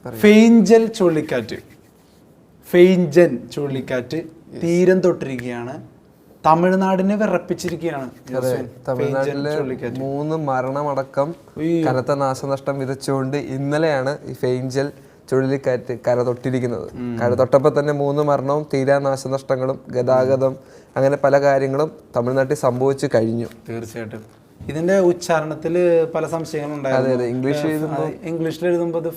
ഫെയ്ഞ്ചൽ ചുഴലിക്കാറ്റ്, ഫെയ്ഞ്ചൻ ചുഴലിക്കാറ്റ് തീരം തൊട്ടിരിക്കുകയാണ്. തമിഴ്നാടിനെ വിറപ്പിച്ചിരിക്കുകയാണ്. തമിഴ്നാട്ടില് 3 മരണമടക്കം കനത്ത നാശനഷ്ടം വിതച്ചുകൊണ്ട് ഇന്നലെയാണ് ഈ ഫെയ്ഞ്ചൽ ചുഴലിക്കാറ്റ് കര തൊട്ടിരിക്കുന്നത്. കര തൊട്ടപ്പോൾ തന്നെ 3 മരണവും തീരാ നാശനഷ്ടങ്ങളും ഗതാഗതം അങ്ങനെ പല കാര്യങ്ങളും തമിഴ്നാട്ടിൽ സംഭവിച്ചു കഴിഞ്ഞു. തീർച്ചയായിട്ടും ഇതിന്റെ ഉച്ചാരണത്തിൽ പല സംശയങ്ങളുണ്ടായിരുന്നു. ഇംഗ്ലീഷിൽ എഴുതുമ്പോൾ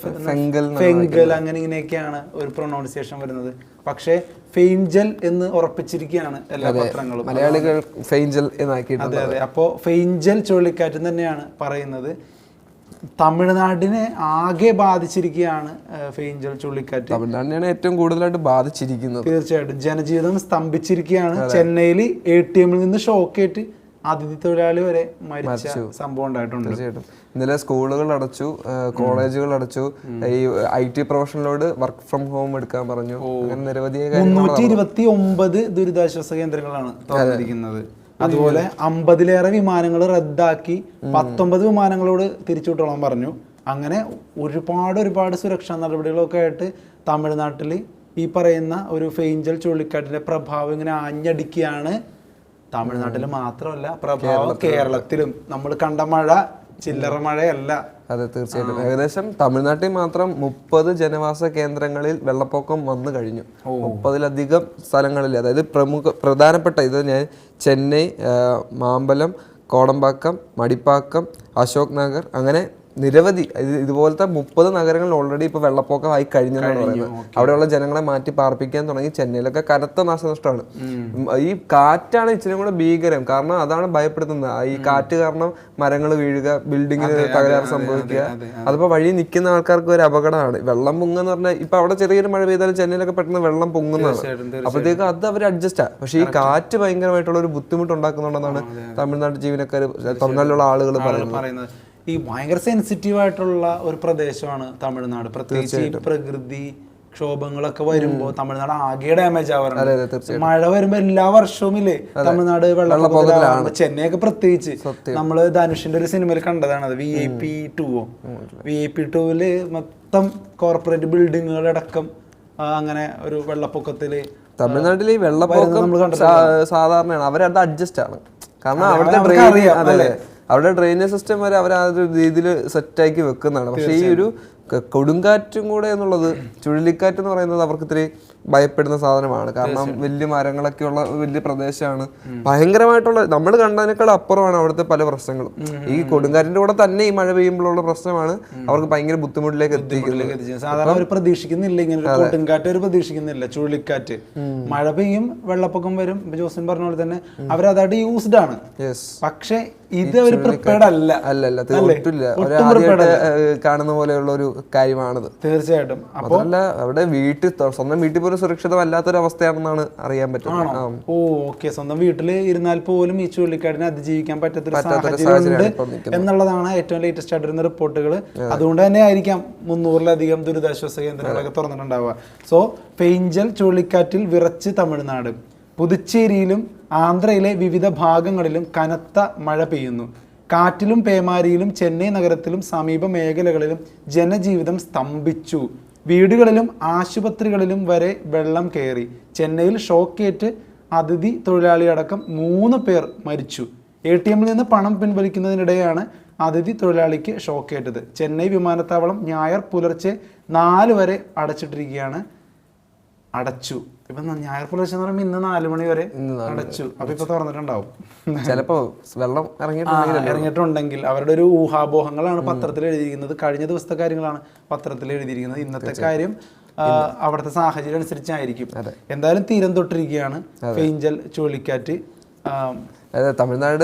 ഫെങ്കൽ അങ്ങനെ ഇങ്ങനെയൊക്കെയാണ് ഒരു പ്രൊനൗൺസിയേഷൻ വരുന്നത്. പക്ഷേ ഫെയ്ഞ്ചൽ എന്ന് ഉറപ്പിച്ചിരിക്കുകയാണ് എല്ലാ പത്രങ്ങളും. മലയാളികൾ ഫെയ്ഞ്ചൽ എന്നാക്കിയിട്ടുണ്ട്. അതെ. അപ്പോ ഫെയ്ഞ്ചൽ ചുഴലിക്കാറ്റ് തന്നെയാണ് പറയുന്നത്. തമിഴ്നാടിനെ ആകെ ബാധിച്ചിരിക്കുകയാണ് ഫെയ്ഞ്ചൽ ചുഴലിക്കാറ്റ്. തമിഴ്നാടിനെയാണ് ഏറ്റവും കൂടുതലായിട്ട് ബാധിച്ചിരിക്കുന്നത്. തീർച്ചയായിട്ടും ജനജീവിതം സ്തംഭിച്ചിരിക്കുകയാണ്. ചെന്നൈയിൽ ATM നിന്ന് ഷോക്കേറ്റ് അതിഥി തൊഴിലാളി വരെ മരിച്ച സംഭവം ഉണ്ടായിട്ടുണ്ട്. തീർച്ചയായിട്ടും ഇന്നലെ സ്കൂളുകൾ അടച്ചു, കോളേജുകൾ അടച്ചു, ഈ IT പ്രൊഫഷണലോട് വർക്ക് ഫ്രം ഹോം എടുക്കാൻ പറഞ്ഞു. അങ്ങനെ നിരവധി 329 ദുരിതാശ്വാസ കേന്ദ്രങ്ങളാണ് തുറന്നിരിക്കുന്നത്. അതുപോലെ 50-ലേറെ വിമാനങ്ങൾ റദ്ദാക്കി 19 വിമാനങ്ങളോട് തിരിച്ചുവിട്ടോളാൻ പറഞ്ഞു. അങ്ങനെ ഒരുപാട് സുരക്ഷാ നടപടികളൊക്കെ ആയിട്ട് തമിഴ്നാട്ടിൽ ഈ പറയുന്ന ഒരു ഫെയ്ഞ്ചൽ ചുഴലിക്കാറ്റിന്റെ പ്രഭാവം ഇങ്ങനെ ആഞ്ഞടിക്കുകയാണ്. തമിഴ്നാട്ടിൽ മാത്രമല്ല, പ്രഭാവം കേരളത്തിലും. നമ്മൾ കണ്ട മഴ ചില്ലറ മഴയല്ല. അതെ, തീർച്ചയായിട്ടും. ഏകദേശം തമിഴ്നാട്ടിൽ മാത്രം 30 ജനവാസ കേന്ദ്രങ്ങളിൽ വെള്ളപ്പൊക്കം വന്നു കഴിഞ്ഞു. 30-ലധികം സ്ഥലങ്ങളിൽ, അതായത് പ്രധാനപ്പെട്ട ഇത് ഞാൻ ചെന്നൈ, മാമ്പലം, കോടമ്പാക്കം, മടിപ്പാക്കം, അശോക് നഗർ, അങ്ങനെ നിരവധി ഇതുപോലത്തെ 30 നഗരങ്ങളിൽ ഓൾറെഡി ഇപ്പൊ വെള്ളപ്പൊക്കമായി കഴിഞ്ഞെന്നാണ് പറയുന്നത്. അവിടെയുള്ള ജനങ്ങളെ മാറ്റി പാർപ്പിക്കാൻ തുടങ്ങി. ചെന്നൈയിലൊക്കെ കനത്ത നാശനഷ്ടമാണ്. ഈ കാറ്റാണ് ഇച്ചിരി കൂടെ ഭീകരം. കാരണം അതാണ് ഭയപ്പെടുത്തുന്നത്. ഈ കാറ്റ് കാരണം മരങ്ങൾ വീഴുക, ബിൽഡിങ്ങിന് തകരാറ് സംഭവിക്കുക, അതിപ്പോ വഴി നിൽക്കുന്ന ആൾക്കാർക്ക് ഒരു അപകടമാണ്. വെള്ളം പൊങ്ങുന്ന പറഞ്ഞാൽ ഇപ്പൊ അവിടെ ചെറിയൊരു മഴ പെയ്താലും ചെന്നൈയിലൊക്കെ പെട്ടെന്ന് വെള്ളം പൊങ്ങുന്നതാണ്. അപ്പോഴത്തേക്ക് അത് അവർ അഡ്ജസ്റ്റാ. പക്ഷെ ഈ കാറ്റ് ഭയങ്കരമായിട്ടുള്ള ഒരു ബുദ്ധിമുട്ട് ഉണ്ടാക്കുന്നുണ്ടെന്നാണ് തമിഴ്നാട് ജീവനക്കാർ, തമിഴ്നാട്ടിലുള്ള ആളുകൾ പറയുന്നത്. ഈ ഭയങ്കര സെൻസിറ്റീവ് ആയിട്ടുള്ള ഒരു പ്രദേശമാണ് തമിഴ്നാട്. പ്രത്യേകിച്ച് ഈ പ്രകൃതി ക്ഷോഭങ്ങളൊക്കെ വരുമ്പോൾ തമിഴ്നാട് ആകെ ഡാമേജ് ആവാറുണ്ട്. മഴ വരുമ്പോ എല്ലാ വർഷവും ഇല്ലേ തമിഴ്നാട് വെള്ളപ്പൊക്കത്തിലാണ്. ചെന്നൈയൊക്കെ പ്രത്യേകിച്ച് നമ്മള് ധനുഷിന്റെ ഒരു സിനിമയിൽ കണ്ടതാണ് അത്, VIP 2. VIP 2 മൊത്തം കോർപ്പറേറ്റ് ബിൽഡിങ്ങുകളടക്കം അങ്ങനെ ഒരു വെള്ളപ്പൊക്കത്തില്. തമിഴ്നാട്ടിൽ ഈ വെള്ളപ്പൊക്കം സാധാരണയാണ്. അവരത് അഡ്ജസ്റ്റ് ആണ്. കാരണം അവരുടെ ഡ്രെയിനേജ് സിസ്റ്റം വരെ അവർ ആ ഒരു രീതിയിൽ സെറ്റാക്കി വെക്കുന്നതാണ്. പക്ഷേ ഈ ഒരു കൊടുങ്കാറ്റും കൂടെ എന്നുള്ളത്, ചുഴലിക്കാറ്റ് എന്ന് പറയുന്നത് അവർക്ക് ഇത്തിരി ഭയപ്പെടുന്ന സാധനമാണ്. കാരണം വലിയ മരങ്ങളൊക്കെ ഉള്ള വലിയ പ്രദേശമാണ്. ഭയങ്കരമായിട്ടുള്ള, നമ്മൾ കണ്ടതിനേക്കാൾ അപ്പുറമാണ് അവിടുത്തെ പല പ്രശ്നങ്ങളും. ഈ കൊടുങ്കാറ്റിന്റെ കൂടെ തന്നെ ഈ മഴ പെയ്യുമ്പോഴുള്ള പ്രശ്നമാണ് അവർക്ക് ഭയങ്കര ബുദ്ധിമുട്ടിലേക്ക് എത്തിക്കുന്നത്. സാധാരണ അവർ പ്രതീക്ഷിക്കുന്നില്ല ഇങ്ങനെ ഒരു കൊടുങ്കാറ്റ്, അവർ പ്രതീക്ഷിക്കുന്നില്ല. ചുഴലിക്കാറ്റ് മഴ പെയ്യും, വെള്ളപ്പൊക്കം വരും. ജോസിൻ പറഞ്ഞ പോലെ തന്നെ അവരതായിട്ട് യൂസ്ഡ് ആണ്. പക്ഷെ ഇത് അവർ പ്രിപ്പയർഡ് അല്ല, ഒട്ടുമില്ല. കാണുന്ന പോലെയുള്ള ഒരു കാര്യമാണത്. തീർച്ചയായിട്ടും. അതല്ല, അവിടെ സ്വന്തം വീട്ടിൽ പോലും സുരക്ഷിതമല്ലാത്തൊരു അവസ്ഥയാണെന്നാണ് അറിയാൻ പറ്റുന്നത്. ഓക്കെ, സ്വന്തം വീട്ടിൽ ഇരുന്നാൽ പോലും ഈ ചുഴലിക്കാറ്റിനെ അതിജീവിക്കാൻ പറ്റാത്തൊരു സാഹചര്യം എന്നുള്ളതാണ് ഏറ്റവും ലേറ്റസ്റ്റ് ആയിട്ട് വരുന്ന റിപ്പോർട്ടുകൾ. അതുകൊണ്ട് തന്നെ ആയിരിക്കാം 300-ലധികം ദുരിതാശ്വാസ കേന്ദ്രങ്ങളൊക്കെ തുറന്നിട്ടുണ്ടാവുക. സോ ഫെയ്ഞ്ചൽ ചുഴലിക്കാറ്റിൽ വിറച്ച് തമിഴ്നാട്. പുതുച്ചേരിയിലും ആന്ധ്രയിലെ വിവിധ ഭാഗങ്ങളിലും കനത്ത മഴ പെയ്യുന്നു. കാറ്റിലും പേമാരിയിലും ചെന്നൈ നഗരത്തിലും സമീപ മേഖലകളിലും ജനജീവിതം സ്തംഭിച്ചു. വീടുകളിലും ആശുപത്രികളിലും വരെ വെള്ളം കയറി. ചെന്നൈയിൽ ഷോക്കേറ്റ് അതിഥി തൊഴിലാളിയടക്കം 3 പേർ മരിച്ചു. ATMിൽ നിന്ന് പണം പിൻവലിക്കുന്നതിനിടെയാണ് അതിഥി തൊഴിലാളിക്ക് ഷോക്കേറ്റത്. ചെന്നൈ വിമാനത്താവളം ഞായർ പുലർച്ചെ 4 വരെ അടച്ചു. ഇപ്പൊ ഞായർ പുലർച്ചെ എന്ന് പറയുമ്പോൾ ഇന്ന് 4 മണി വരെ അടച്ചു. അപ്പൊ ഇപ്പൊ തുറന്നിട്ടുണ്ടാവും. ചിലപ്പോ വെള്ളം ഇറങ്ങിയിട്ടുണ്ടെങ്കിൽ അവരുടെ ഒരു ഊഹാപോഹങ്ങളാണ് പത്രത്തിൽ എഴുതിയിരിക്കുന്നത്. കഴിഞ്ഞ ദിവസത്തെ കാര്യങ്ങളാണ് പത്രത്തിൽ എഴുതിയിരിക്കുന്നത്. ഇന്നത്തെ കാര്യം അവിടുത്തെ സാഹചര്യം അനുസരിച്ചായിരിക്കും. എന്തായാലും തീരം തൊട്ടിരിക്കുകയാണ് ഫെയ്ഞ്ചൽ ചുഴലിക്കാറ്റ്. അതായത് തമിഴ്നാട്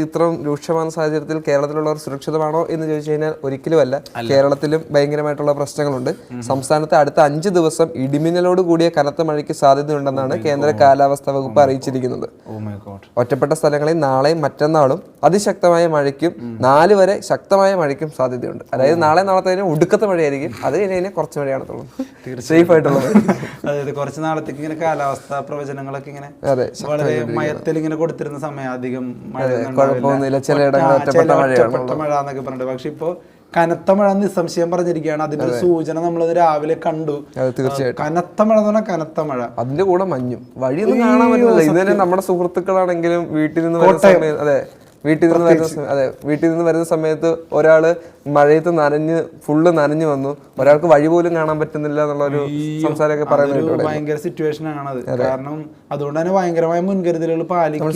ഇത്രയും രൂക്ഷമായ സാഹചര്യത്തിൽ കേരളത്തിലുള്ളവർ സുരക്ഷിതമാണോ എന്ന് ചോദിച്ചു കഴിഞ്ഞാൽ ഒരിക്കലുമല്ല. കേരളത്തിലും ഭയങ്കരമായിട്ടുള്ള പ്രശ്നങ്ങളുണ്ട്. സംസ്ഥാനത്ത് അടുത്ത 5 ദിവസം ഇടിമിന്നലോട് കൂടിയ കനത്ത മഴയ്ക്ക് സാധ്യതയുണ്ടെന്നാണ് കേന്ദ്ര കാലാവസ്ഥാ വകുപ്പ് അറിയിച്ചിരിക്കുന്നത്. ഒറ്റപ്പെട്ട സ്ഥലങ്ങളിൽ നാളെയും മറ്റന്നാളും അതിശക്തമായ മഴയ്ക്കും 4 വരെ ശക്തമായ മഴയ്ക്കും സാധ്യതയുണ്ട്. അതായത് നാളെ നാളത്തെ ഒടുക്കത്തെ മഴയായിരിക്കും. അത് കഴിഞ്ഞാൽ കുറച്ച് മഴയാണെന്നുള്ളൂ, സേഫ് ആയിട്ടുള്ളത്. അതായത് കുറച്ച് നാളത്തേക്ക് ഇങ്ങനെ കാലാവസ്ഥാ പ്രവചനങ്ങളൊക്കെ ഇങ്ങനെ വളരെ മയത്തിൽ ഇങ്ങനെ കൊടുത്തിരുന്ന സമയം അധികം മഴ എന്നൊക്കെ പറഞ്ഞിട്ട്. പക്ഷെ ഇപ്പോ കനത്ത മഴ നിസ്സംശയം പറഞ്ഞിരിക്കുകയാണ്. അതിന്റെ ഒരു സൂചന നമ്മൾ രാവിലെ കണ്ടു. തീർച്ചയായിട്ടും കനത്ത മഴ എന്ന് പറഞ്ഞാൽ കനത്ത മഴ, അതിന്റെ കൂടെ മഞ്ഞും, വഴിയൊന്നും കാണാൻ പറ്റില്ല. ഇത് തന്നെ നമ്മുടെ സുഹൃത്തുക്കളാണെങ്കിലും വീട്ടിൽ നിന്ന് വരുന്ന സമയത്ത്, വീട്ടിൽ നിന്ന് വരുന്ന സമയത്ത് ഒരാള് മഴയത്ത് ഫുള്ള് നനഞ്ഞു വന്നു, ഒരാൾക്ക് വഴി പോലും കാണാൻ പറ്റുന്നില്ല എന്നുള്ളൊരു സംസാരമൊക്കെ പറയുന്നത് ഭയങ്കര സിറ്റുവേഷൻ ആണത്. കാരണം അതുകൊണ്ട് തന്നെ ഭയങ്കരമായ മുൻകരുതലുകൾ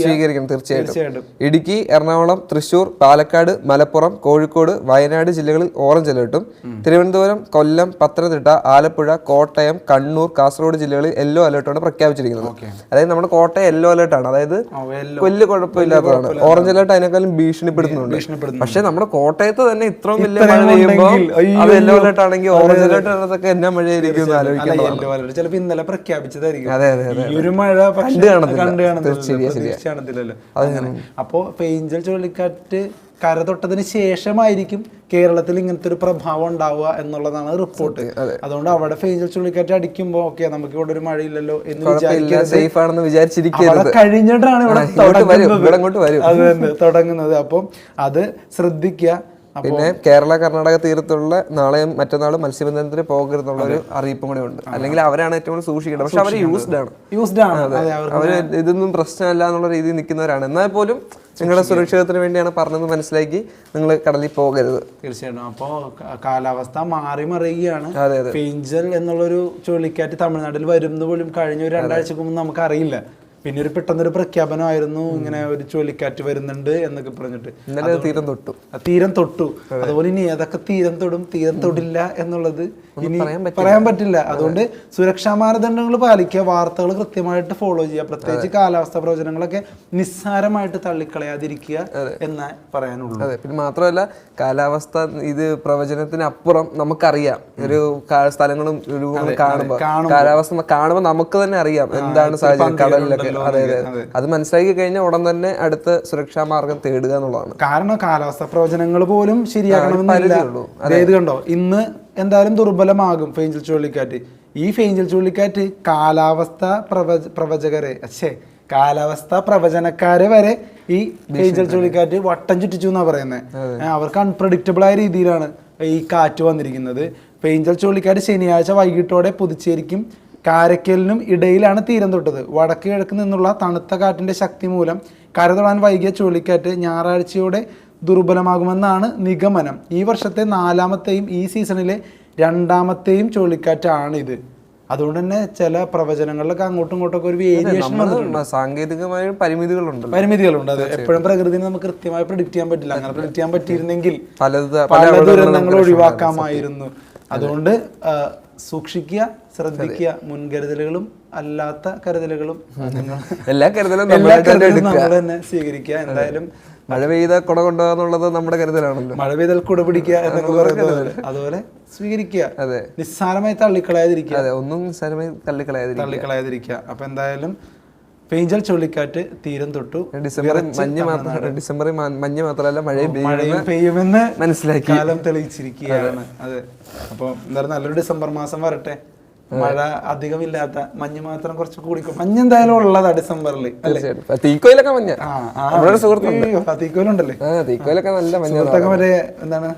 സ്വീകരിക്കണം തീർച്ചയായിട്ടും. ഇടുക്കി, എറണാകുളം, തൃശൂർ, പാലക്കാട്, മലപ്പുറം, കോഴിക്കോട്, വയനാട് ജില്ലകളിൽ ഓറഞ്ച് അലേർട്ടും, തിരുവനന്തപുരം, കൊല്ലം, പത്തനംതിട്ട, ആലപ്പുഴ, കോട്ടയം, കണ്ണൂർ, കാസർഗോഡ് ജില്ലകളിൽ യെല്ലോ അലേർട്ടാണ് പ്രഖ്യാപിച്ചിരിക്കുന്നത്. അതായത് നമ്മുടെ കോട്ടയം യെല്ലോ അലേർട്ടാണ്, അതായത് വലിയ കുഴപ്പമില്ലാത്തതാണ്. ഓറഞ്ച് അലേർട്ട് അതിനേക്കാളും ഭീഷണിപ്പെടുത്തുന്നുണ്ട്. പക്ഷെ നമ്മുടെ കോട്ടയത്ത് തന്നെ ഇത്രയും വലിയ മഴ പെയ്യുമ്പോൾ അത് യെല്ലോ അലേർട്ട് ആണെങ്കിൽ ഓറഞ്ച് അലേർട്ട് ഉള്ളതൊക്കെ എന്നാ മഴയായിരിക്കും ചിലപ്പോ ഇന്നലെ പ്രഖ്യാപിച്ചതായിരിക്കും. അതെ അതെ ഈ ഒരു മഴ കാണത്തില്ലല്ലോ. അപ്പോ ഫെയ്ഞ്ചൽ ചുഴലിക്കാറ്റ് കര തൊട്ടതിന് ശേഷമായിരിക്കും കേരളത്തിൽ ഇങ്ങനത്തെ ഒരു പ്രഭാവം ഉണ്ടാവുക എന്നുള്ളതാണ് റിപ്പോർട്ട്. അതുകൊണ്ട് അവിടെ ഫെയ്ഞ്ചൽ ചുഴലിക്കാറ്റ് അടിക്കുമ്പോ ഓക്കെ നമുക്ക് ഇവിടെ ഒരു മഴയില്ലല്ലോ എന്ന് വിചാരിച്ചിരിക്കുന്നത് കഴിഞ്ഞിട്ടാണ് ഇവിടെ തുടങ്ങുന്നത്. അപ്പം അത് ശ്രദ്ധിക്കുക. പിന്നെ കേരള കർണാടക തീരത്തുള്ള നാളെയും മറ്റന്നാളും മത്സ്യബന്ധനത്തിന് പോകരുതെന്നുള്ള ഒരു അറിയിപ്പും കൂടെ ഉണ്ട്. അല്ലെങ്കിൽ അവരാണ് ഏറ്റവും കൂടുതൽ സൂക്ഷിക്കേണ്ടത്. പക്ഷെ അവർ യൂസ്ഡ് ആണ്, അവര് ഇതൊന്നും പ്രശ്നമല്ല എന്നുള്ള രീതിയിൽ നിൽക്കുന്നവരാണ്. എന്നാൽ പോലും നിങ്ങളുടെ സുരക്ഷിതത്തിന് വേണ്ടിയാണ് പറഞ്ഞത് മനസ്സിലാക്കി നിങ്ങൾ കടലിൽ പോകരുത്. തീർച്ചയായിട്ടും. അപ്പോ കാലാവസ്ഥ മാറി മറിയുകയാണ്. ഫെയ്ഞ്ചൽ എന്നുള്ളൊരു ചുഴലിക്കാറ്റ് തമിഴ്നാട്ടിൽ വരുന്ന പോലും കഴിഞ്ഞ ഒരു 2 ആഴ്ചക്ക് മുമ്പ് നമുക്ക് അറിയില്ല. പിന്നെ ഒരു പെട്ടെന്നൊരു പ്രഖ്യാപനമായിരുന്നു ഇങ്ങനെ ഒരു ചുഴലിക്കാറ്റ് വരുന്നുണ്ട് എന്നൊക്കെ പറഞ്ഞിട്ട്. തീരം തൊട്ടു. അതുപോലെ ഇനി ഏതൊക്കെ തീരം തൊടും തീരം തൊടില്ല എന്നുള്ളത് ഇനി പറയാൻ പറ്റില്ല. അതുകൊണ്ട് സുരക്ഷാ മാനദണ്ഡങ്ങൾ പാലിക്കുക, വാർത്തകൾ കൃത്യമായിട്ട് ഫോളോ ചെയ്യുക, പ്രത്യേകിച്ച് കാലാവസ്ഥാ പ്രവചനങ്ങളൊക്കെ നിസ്സാരമായിട്ട് തള്ളിക്കളയാതിരിക്കുക എന്നേ പറയാനുള്ളൂ. അതെ, പിന്നെ മാത്രമല്ല കാലാവസ്ഥ ഇത് പ്രവചനത്തിനപ്പുറം നമുക്കറിയാം. ഒരു സ്ഥലങ്ങളും കാണുമ്പോൾ കാലാവസ്ഥ കാണുമ്പോൾ നമുക്ക് തന്നെ അറിയാം എന്താണ് സാഹചര്യം കടലിലൊക്കെ. അതെ അതെ, അത് മനസ്സിലാക്കി കഴിഞ്ഞാൽ ഉടൻ തന്നെ അടുത്ത സുരക്ഷാ മാർഗം തേടുക എന്നുള്ളതാണ്. കാരണം കാലാവസ്ഥാ പ്രവചനങ്ങൾ പോലും ശരിയാകണമെന്നില്ല. ഇത് കണ്ടോ, ഇന്ന് എന്തായാലും ദുർബലമാകും ഫെയ്ഞ്ചൽ ചുഴലിക്കാറ്റ്. ഈ ഫെയ്ഞ്ചൽ ചുഴലിക്കാറ്റ് കാലാവസ്ഥാ പ്രവചനക്കാരെ വരെ ഈ ഫെയ്ഞ്ചൽ ചുഴലിക്കാറ്റ് വട്ടം ചുറ്റിച്ചു എന്നാ പറയുന്നത്. അവർക്ക് അൺപ്രഡിക്റ്റബിൾ ആയ രീതിയിലാണ് ഈ കാറ്റ് വന്നിരിക്കുന്നത്. ഫെയ്ഞ്ചൽ ചുഴലിക്കാറ്റ് ശനിയാഴ്ച വൈകിട്ടോടെ പുതുച്ചേരിക്കും കാരക്കലിനും ഇടയിലാണ് തീരം തൊട്ടത്. വടക്ക് കിഴക്ക് നിന്നുള്ള തണുത്ത കാറ്റിന്റെ ശക്തി മൂലം കര തൊടാൻ വൈകിയ ചുഴലിക്കാറ്റ് ഞായറാഴ്ചയോടെ ദുർബലമാകുമെന്നാണ് നിഗമനം. ഈ വർഷത്തെ 4ാമത്തെയും ഈ സീസണിലെ 2ാമത്തെയും ചുഴലിക്കാറ്റാണ് ഇത്. അതുകൊണ്ട് തന്നെ ചില പ്രവചനങ്ങളിലൊക്കെ അങ്ങോട്ടും ഇങ്ങോട്ടൊക്കെ ഒരു വേരിയേഷൻ സാങ്കേതികമായ പരിമിതികളുണ്ട്. അത് എപ്പോഴും പ്രകൃതിനെ നമുക്ക് കൃത്യമായി പ്രെഡിക്റ്റ് ചെയ്യാൻ പറ്റില്ല. അങ്ങനെ പ്രെഡിക്റ്റ് ചെയ്യാൻ പറ്റിയിരുന്നെങ്കിൽ പല ദുരന്തങ്ങൾ ഒഴിവാക്കാമായിരുന്നു. അതുകൊണ്ട് സൂക്ഷിക്കുക, ശ്രദ്ധിക്കുക. മുൻകരുതലുകളും അല്ലാത്ത കരുതലുകളും എല്ലാ കരുതലും നമ്മൾ തന്നെ സ്വീകരിക്കുക. എന്തായാലും മഴ പെയ്ത കുട കൊണ്ടുപോകാന്നുള്ളത് നമ്മുടെ കരുതലാണല്ലോ. മഴ പെയ്താൽ കുട പിടിക്കുക എന്നൊക്കെ പറയുന്നത് അതുപോലെ സ്വീകരിക്കുക. അതെ, നിസ്സാരമായി തള്ളിക്കളയാതിരിക്കുക. അതെ, ഒന്നും നിസ്സാരമായി തള്ളിക്കളയാതിരിക്കുക. അപ്പൊ എന്തായാലും ഫെയ്ഞ്ചൽ ചുഴലിക്കാറ്റ് തീരം തൊട്ടു. ഡിസംബറിൽ മഞ്ഞ് മാത്രമല്ല മഴയും പെയ്യുമെന്ന് മനസ്സിലാക്കി കാലം തെളിയിച്ചിരിക്കുകയാണ്. അതെ, അപ്പൊ എന്തായാലും നല്ലൊരു ഡിസംബർ മാസം വരട്ടെ. മഴ അധികമില്ലാത്ത, മഞ്ഞ് മാത്രം കുറച്ച് കൂടിക്കും. മഞ്ഞ് എന്തായാലും ഉള്ളതാ ഡിസംബറിൽ. തീക്കോയിലൊക്കെ മഞ്ഞ തീക്കോയിലുണ്ടല്ലേ, തീക്കോയിലൊക്കെ നല്ല മഞ്ഞ. മറ്റേ എന്താണ്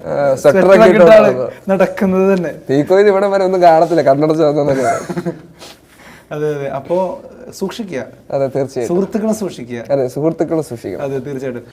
നടക്കുന്നത് തന്നെ. തീക്കോയിൽ ഇവിടെ വരെ ഒന്നും കാണത്തില്ല, കണ്ണടച്ച് വന്നതൊക്കെ. അതെ അതെ, അപ്പോ സൂക്ഷിക്കുക. അതെ തീർച്ചയായും, സുഹൃത്തുക്കളെ സൂക്ഷിക്കുക. അതെ, സുഹൃത്തുക്കളെ സൂക്ഷിക്കുക. അതെ തീർച്ചയായിട്ടും.